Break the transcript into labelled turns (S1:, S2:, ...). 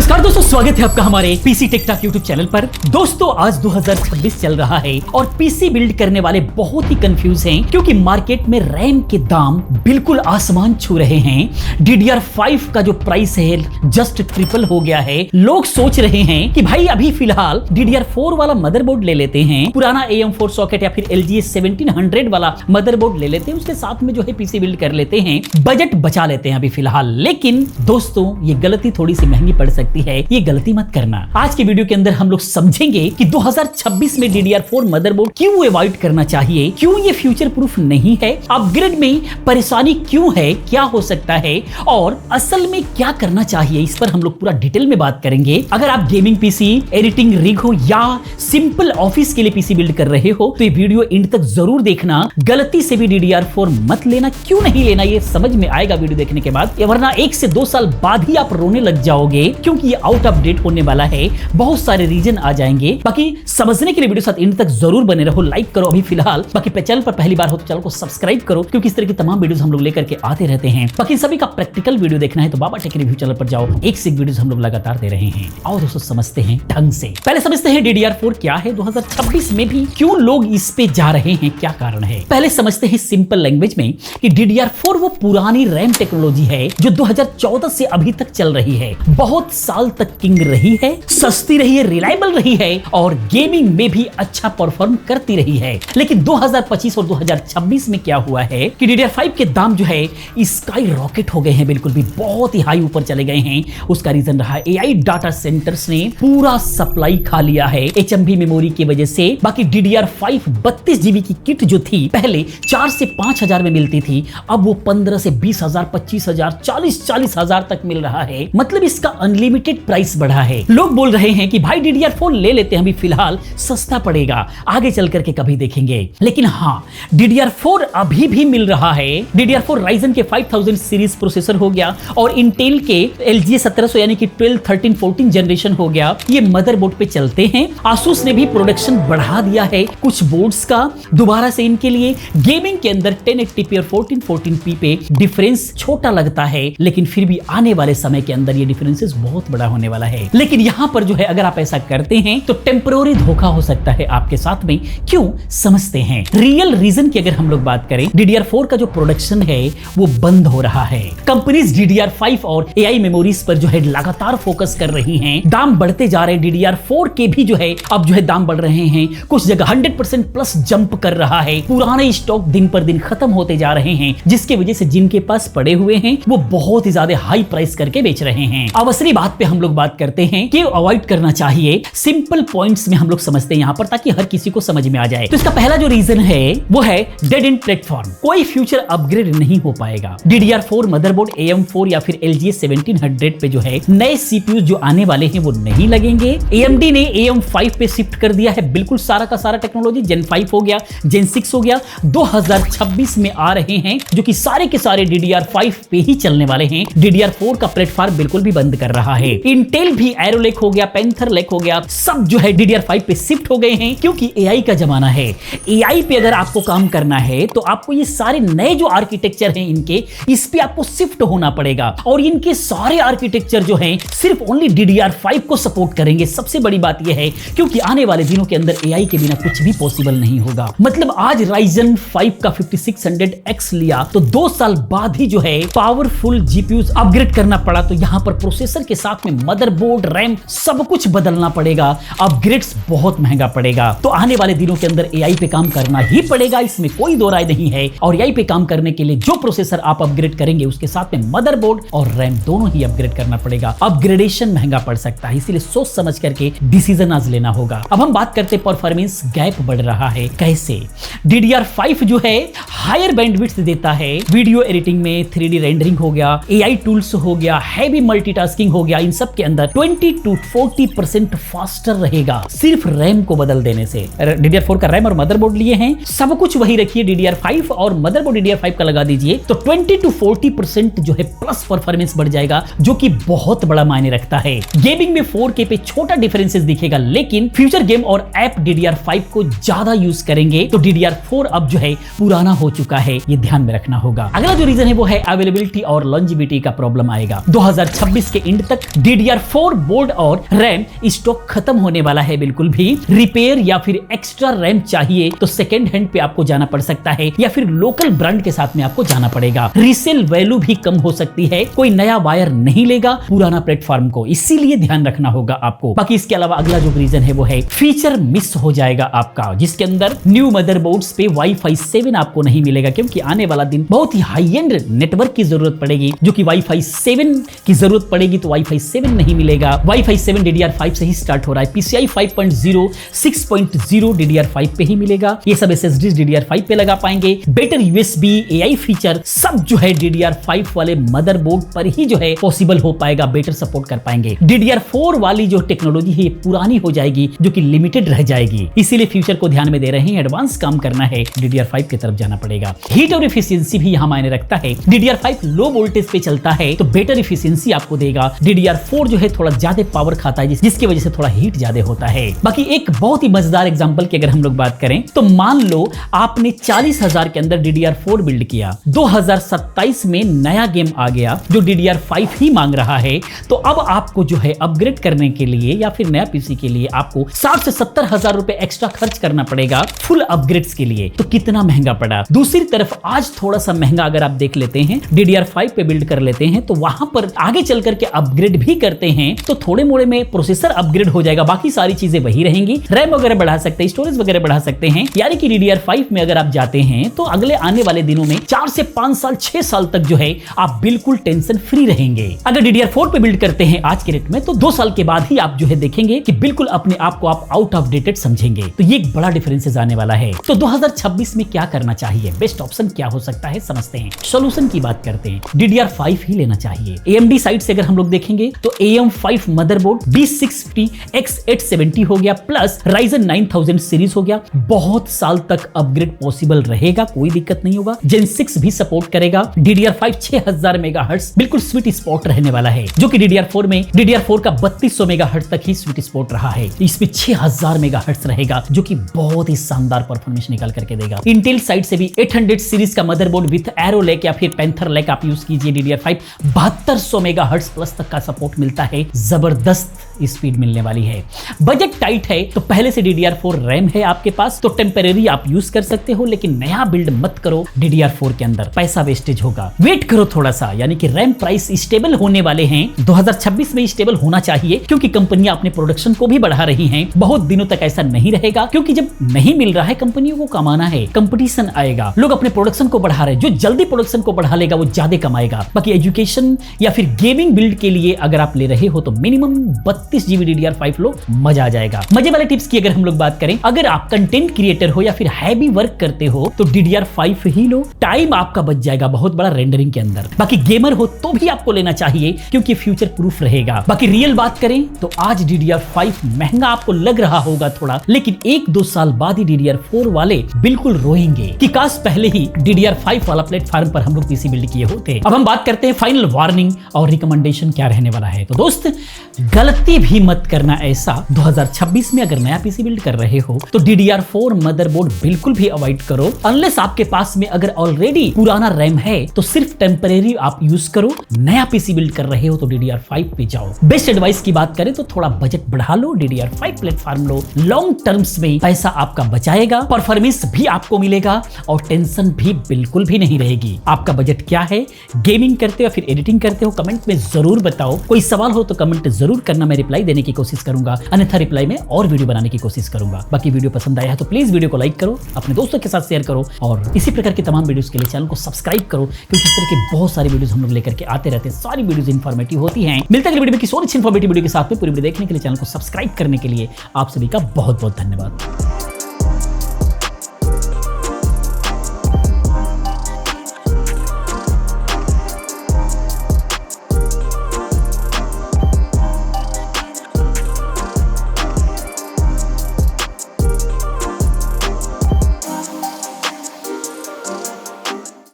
S1: नमस्कार दोस्तों, स्वागत है आपका हमारे PC tech talk YouTube channel पर। दोस्तों आज 2026 चल रहा है और पीसी बिल्ड करने वाले बहुत ही कंफ्यूज हैं क्योंकि मार्केट में रैम के दाम बिल्कुल आसमान छू रहे हैं। DDR5 का जो प्राइस है जस्ट ट्रिपल हो गया है। लोग सोच रहे हैं कि भाई अभी फिलहाल DDR4 वाला मदरबोर्ड ले लेते हैं, पुराना AM4 सॉकेट या फिर LGA 1700 वाला मदरबोर्ड ले लेते हैं, उसके साथ में जो है पीसी बिल्ड कर लेते हैं, बजट बचा लेते हैं अभी फिलहाल। लेकिन दोस्तों ये गलती थोड़ी सी महंगी पड़ सकती है, ये गलती मत करना। आज के वीडियो के अंदर हम लोग समझेंगे कि 2026 में DDR4 मदरबोर्ड क्यों अवॉइड करना चाहिए, क्यों ये फ्यूचर प्रूफ नहीं है, अपग्रेड में परेशानी क्यों है, क्या हो सकता है और असल में क्या करना चाहिए, इस पर हम लोग पूरा डिटेल में बात करेंगे। अगर आप गेमिंग पीसी, एडिटिंग रिग हो या सिंपल ऑफिस के लिए पीसी बिल्ड कर रहे हो तो ये वीडियो एंड तक जरूर देखना। गलती से भी DDR4 मत लेना। क्यों नहीं लेना ये समझ में आएगा वीडियो देखने के बाद, वरना 1 से 2 साल बाद ही आप रोने लग जाओगे क्योंकि ये आउट ऑफ डेट होने वाला है। बहुत सारे रीजन आ जाएंगे। बाकी समझने के लिए वीडियो साथ एंड तक जरूर बने रहो, लाइक करो अभी फिलहाल। बाकी चैनल पर पहली बार हो तो चैनल को सब्सक्राइब करो क्योंकि इस तरह की तमाम वीडियोस हम लोग लेकर के आते रहते हैं। बाकी सभी का प्रैक्टिकल वीडियो देखना है तो बाबा टेक रिव्यू चैनल पर जाओ, एक से एक वीडियोस हम लोग लगातार दे रहे हैं। और दोस्तों समझते हैं ढंग से। पहले समझते हैं DDR4 क्या है, 2026 में भी क्यों लोग इस पे जा रहे हैं, क्या कारण है। पहले समझते हैं सिंपल लैंग्वेज में कि DDR4 वो पुरानी रैम टेक्नोलॉजी है जो 2014 से अभी तक चल रही है, बहुत साल तक किंग रही है, सस्ती रही है, रिलायबल रही है और गेमिंग में भी अच्छा परफॉर्म करती रही है। लेकिन 2025 और 2026 में क्या हुआ है कि DDR5 के दाम जो है स्काई रॉकेट हो गए हैं, बिल्कुल भी बहुत ही हाई ऊपर चले गए हैं। उसका रीजन रहा AI डाटा सेंटर्स ने पूरा सप्लाई खा लिया है HMV मेमोरी की वजह से। बाकी DDR5 32 GB की किट जो थी पहले 4 से 5 हजार में मिलती थी, अब वो 15 से 20 हजार, 25 हजार, 40 हजार तक मिल रहा है। मतलब इसका अनलिमिटेड प्राइस बढ़ा है। लोग बोल रहे हैं कि भाई DDR4 ले लेते हैं, अभी फिलहाल सस्ता पड़ेगा, आगे चल करके कभी देखेंगे। लेकिन हाँ, DDR4 अभी भी मिल रहा है। DDR4 Ryzen के 5000 सीरीज प्रोसेसर हो गया और इंटेल के LGA 1700 यानी कि 12, 13, 14 जनरेशन हो गया, ये मदरबोर्ड पे चलते हैं। Asus ने भी प्रोडक्शन बढ़ा दिया है कुछ बोर्ड्स का दोबारा से इनके लिए। गेमिंग के अंदर 1080p और 1440p पे डिफरेंस छोटा लगता है, लेकिन फिर भी आने वाले समय के अंदर ये डिफरेंसेस बहुत बड़ा होने वाला है। लेकिन यहां पर जो है अगर आप ऐसा करते हैं तो टेम्पररी धोखा हो सकता है आपके साथ में। क्यों, समझते हैं। रियल रीजन की अगर हम लोग बात करें, DDR4 का जो प्रोडक्शन है वो बंद हो रहा है। कंपनीज DDR5 और AI मेमोरीज पर जो है लगातार फोकस कर रही हैं। दाम बढ़ते जा रहे हैं। DDR4 के भी जो है अब जो है दाम बढ़ रहे हैं, कुछ जगह 100% प्लस जंप कर रहा है। पुराने स्टॉक दिन पर दिन खत्म होते जा रहे हैं, जिसकी वजह से जिनके पास पड़े हुए हैं वो बहुत ही ज्यादा हाई प्राइस करके बेच रहे हैं। अब असली बात पे हम लोग बात करते हैं कि अवॉइड करना चाहिए। सिंपल पॉइंट्स में हम लोग समझते हैं यहां पर ताकि हर किसी को समझ में आ जाए। तो इसका पहला जो रीजन है वो है डेड एंड प्लेटफॉर्म। कोई फ्यूचर अपग्रेड नहीं हो पाएगा। DDR4 मदरबोर्ड AM4 या फिर LGA 1700 पे जो है नए CPU जो आने वाले हैं वो नहीं लगेंगे। AMD ने AM5 पे शिफ्ट कर दिया है बिल्कुल सारा का सारा टेक्नोलॉजी। Gen 5 हो गया, Gen 6 हो गया, 2026 में आ रहे हैं जो कि सारे के सारे DDR5 पे ही चलने वाले हैं। DDR4 का प्लेटफॉर्म बिल्कुल भी बंद कर रहा है। इंटेल भी एरो लेक हो गया, पैंथर लेक हो गया, सब जो है DDR5 पे शिफ्ट हो गए हैं क्योंकि AI का जमाना है। AI पे अगर आपको काम करना है तो आपको ये सारे नए जो आर्किटेक्चर हैं इनके, इस पे आपको शिफ्ट होना पड़ेगा और इनके सारे आर्किटेक्चर जो हैं सिर्फ ओनली DDR5 को सपोर्ट करेंगे। सबसे बड़ी बात यह है क्योंकि आने वाले दिनों के अंदर AI के बिना कुछ भी पॉसिबल नहीं होगा। मतलब आज Ryzen 5 का 5600X लिया तो 2 साल बाद ही जो है पावरफुल GPUs अपग्रेड करना पड़ा। तो यहां पर प्रोसेसर के साथ में मदरबोर्ड, रैम सब कुछ बदलना पड़ेगा। अपग्रेड्स बहुत महंगा पड़ेगा। तो आने वाले दिनों के अंदर AI पे काम करना ही पड़ेगा, इसमें कोई दो राय नहीं है। और AI पे काम करने के लिए जो प्रोसेसर आप अपग्रेड करेंगे उसके साथ में मदरबोर्ड और रैम दोनों ही अपग्रेड करना पड़ेगा। अपग्रेडेशन महंगा पड़ सकता है, इसीलिए सोच समझ करके डिसीजन आज लेना होगा। अब हम बात करते हैं परफॉर्मेंस गैप बढ़ रहा है कैसे। DDR5 जो है हायर बैंडविड्थ देता है वीडियो एडिटिंग में, 3D रेंडरिंग हो गया, AI टूल्स हो गया, हैवी मल्टीटास्किंग हो गया, इन सब के अंदर 20 to 40% फास्टर रहेगा सिर्फ रैम को बदल देने से। DDR4 का रैम और मदरबोर्ड लिए हैं, सब कुछ वही रखिए, DDR5 और मदरबोर्ड DDR5 का लगा दीजिए तो 20 to 40% जो है प्लस परफॉर्मेंस बढ़ जाएगा, जो कि बहुत बड़ा मायने रखता है। गेमिंग में 4K पे छोटा डिफरेंसेस दिखेगा, लेकिन फ्यूचर गेम और ऐप DDR5 को ज्यादा यूज करेंगे तो DDR4 अब जो है पुराना हो चुका है, ये ध्यान में रखना होगा। अगला जो रीजन है वो है अवेलेबिलिटी और लॉन्जिविटी का प्रॉब्लम आएगा। 2026 के एंड तक DDR4 बोर्ड और रैम स्टॉक खत्म होने वाला है। बिल्कुल भी रिपेयर या फिर एक्स्ट्रा रैम चाहिए तो सेकेंड हैंड पे आपको जाना पड़ सकता है या फिर लोकल ब्रांड के साथ में आपको जाना पड़ेगा। रीसेल वैल्यू भी कम हो सकती है, कोई नया वायर नहीं लेगा पुराना प्लेटफॉर्म को, इसीलिए ध्यान रखना होगा आपको। बाकी इसके अलावा अगला जो रीजन है वो है फीचर मिस हो जाएगा आपका, जिसके अंदर न्यू मदरबोर्ड्स पे Wi-Fi 7 आपको नहीं मिलेगा, क्योंकि आने वाला दिन बहुत ही हाई एंड नेटवर्क की जरूरत पड़ेगी, जो कि Wi-Fi 7 की जरूरत पड़ेगी तो Wi-Fi 7 नहीं मिलेगा। Wi-Fi 7 DDR5 से ही स्टार्ट हो रहा है, PCI 5.0 6.0 DDR5 पे ही मिलेगा। ये सब SSDs DDR5 पे लगा पाएंगे। बेटर USB AI फीचर सब जो है DDR5 वाले मदरबोर्ड पर ही जो है पॉसिबल हो पाएगा, बेटर सपोर्ट कर पाएंगे। DDR4 वाली जो टेक्नोलॉजी है पुरानी हो जाएगी, जो कि लिमिटेड रह जाएगी, इसीलिए फ्यूचर को ध्यान में दे रहे हैं, एडवांस काम करना है, DDR5 की तरफ जाना पड़ेगा। हीट और एफिशिएंसी भी यहां मायने रखता है। DDR5 लो वोल्टेज पे चलता है तो बेटर एफिशिएंसी आपको देगा। DDR4 जो है थोड़ा ज्यादा पावर खाता है, जिसकी वजह से थोड़ा हीट ज्यादा होता है। बाकी एक बहुत ही मजेदार एग्जांपल की अगर हम लोग बात करें तो मान लो आपने 40,000 के अंदर DDR4 बिल्ड किया, 2027 में नया गेम आ गया जो DDR5 ही मांग रहा है, तो अब आपको जो है अपग्रेड करने के लिए या फिर नया पीसी के लिए आपको 60 से 70 हजार रुपए एक्स्ट्रा खर्च करना पड़ेगा फुल अपग्रेड्स के लिए। तो कितना महंगा पड़ा। दूसरी तरफ आज थोड़ा सा महंगा अगर आप देख लेते हैं, DDR5 पे बिल्ड कर लेते हैं तो वहां पर आगे चल करके अपग्रेड भी करते हैं तो थोड़े मोड़े में प्रोसेसर अपग्रेड हो जाएगा, बाकी सारी चीजें वही रहेंगी। रैम वगैरह बढ़ा सकते हैं, स्टोरेज वगैरह बढ़ा सकते हैं, यानी कि DDR5 में अगर आप जाते हैं तो अगले आने वाले दिनों में 4 से 5 साल 6 साल तक जो है आप बिल्कुल टेंशन फ्री रहेंगे। अगर DDR4 पे बिल्ड करते हैं आज के रेट में तो 2 साल के बाद ही आप जो है देखेंगे कि बिल्कुल अपने आप को आप आउट ऑफ डेटेड समझेंगे। तो ये एक बड़ा डिफरेंसेस आने वाला है। तो 2026 में क्या करना चाहिए, बेस्ट ऑप्शन क्या हो सकता है समझते हैं। सॉल्यूशन की बात करते हैं, DDR5 ही लेना चाहिए। AMD साइड से अगर हम लोग देखेंगे तो AM5 मदरबोर्ड B650X870 हो गया प्लस Ryzen 9000 सीरीज हो गया। बहुत साल तक अपग्रेड पॉसिबल रहेगा, कोई दिक्कत नहीं होगा। Gen 6 भी सपोर्ट करेगा। DDR5 6000 मेगाहर्ट्ज बिल्कुल स्वीट स्पॉट रहने वाला है, जो कि DDR4 का 3200 मेगाहर्ट्ज तक ही स्वीट स्पॉट रहा है। इसमें 6000 मेगाहर्ट्ज रहेगा, जो कि बहुत ही शानदार परफॉर्मेंस निकाल करके देगा। इंटेल साइड से भी 800 सीरीज का मदरबोर्ड विथ एरो लैक या फिर पैंथर लैक आप यूज कीजिए। DDR5 7200 मेगाहर्ट्ज प्लस तक का सपोर्ट मिलता है, जबरदस्त स्पीड मिलने वाली है। बजट टाइट है तो पहले से DDR4 रैम है आपके पास तो टेम्परेरी आप यूज कर सकते हो, लेकिन नया बिल्ड मत करो DDR4 के अंदर, पैसा वेस्टेज होगा। वेट करो थोड़ा सा, यानी कि रैम प्राइस स्टेबल होने वाले हैं। 2026 में स्टेबल होना चाहिए, क्योंकि कंपनियां अपने प्रोडक्शन को भी बढ़ा रही हैं। बहुत दिनों तक ऐसा नहीं रहेगा, क्योंकि जब नहीं मिल रहा है कंपनियों को कमाना है, कंपटीशन आएगा, लोग अपने प्रोडक्शन को बढ़ा रहे हैं। जो जल्दी प्रोडक्शन को बढ़ा लेगा वो ज्यादा कमाएगा। बाकी एजुकेशन या फिर गेमिंग बिल्ड के लिए अगर आप ले रहे हो तो मिनिमम 32 GB DDR5 लो, मजा आ जाएगा। मजे वाले टिप्स की अगर हम लोग बात करें, अगर आप कंटेंट क्रिएटर हो या फिर हैवी वर्क करते हो तो DDR5 ही लो, टाइम आपका बच जाएगा बहुत बड़ा रेंडरिंग के अंदर। बाकी गेमर हो तो भी आपको लेना चाहिए, क्योंकि फ्यूचर प्रूफ रहेगा। बाकी रियल बात करें तो आज DDR5 महंगा आपको लग रहा होगा थोड़ा, लेकिन 1-2 साल बाद ही DDR4 वाले बिल्कुल रोएंगे कि काश पहले ही DDR5 वाला प्लेटफॉर्म पर हम लोग पीसी बिल्ड किए होते। अब हम बात करते हैं फाइनल वार्निंग और रिकमेंडेशन क्या रहने वाला है। तो दोस्त, गलती भी मत करना ऐसा 2026 में अगर नया पीसी बिल्ड कर रहे हो तो DDR4 मदरबोर्ड बिल्कुल भी अवॉइड करो, अनलेस आपके पास में अगर ऑलरेडी पुराना रैम है तो सिर्फ टेम्परेरी आप यूज करो। नया पीसी बिल्ड कर रहे हो तो DDR5 पे जाओ। बेस्ट एडवाइस की बात करें तो थोड़ा बजट बढ़ा लो, DDR5 प्लेटफॉर्म लो, लॉन्ग टर्म्स में पैसा आपका बचाएगा, परफॉर्मेंस भी आपको मिलेगा और टेंशन भी बिल्कुल भी नहीं रहेगी। आपका बजट क्या है, गेमिंग करते हो या फिर एडिटिंग करते हो, कमेंट में जरूर बताओ। कोई सवाल हो तो कमेंट जरूर करना, मैं रिप्लाई देने की कोशिश करूंगा, अन्यथा रिप्लाई में और वीडियो बनाने की कोशिश करूंगा। बाकी वीडियो पसंद आया है तो प्लीज वीडियो को लाइक करो, अपने दोस्तों के साथ शेयर करो और इसी प्रकार की तमाम वीडियोस के लिए चैनल को सब्सक्राइब करो, क्योंकि इस तरह के बहुत सारे वीडियोस हम लोग लेकर के आते रहते हैं। सारी वीडियोस इंफॉर्मेटिव होती हैं। मिलते हैं अगली वीडियो में किसी और अच्छी इंफॉर्मेटिव वीडियो के साथ में। पूरी वीडियो देखने के लिए, चैनल को सब्सक्राइब करने के लिए आप सभी का बहुत बहुत धन्यवाद।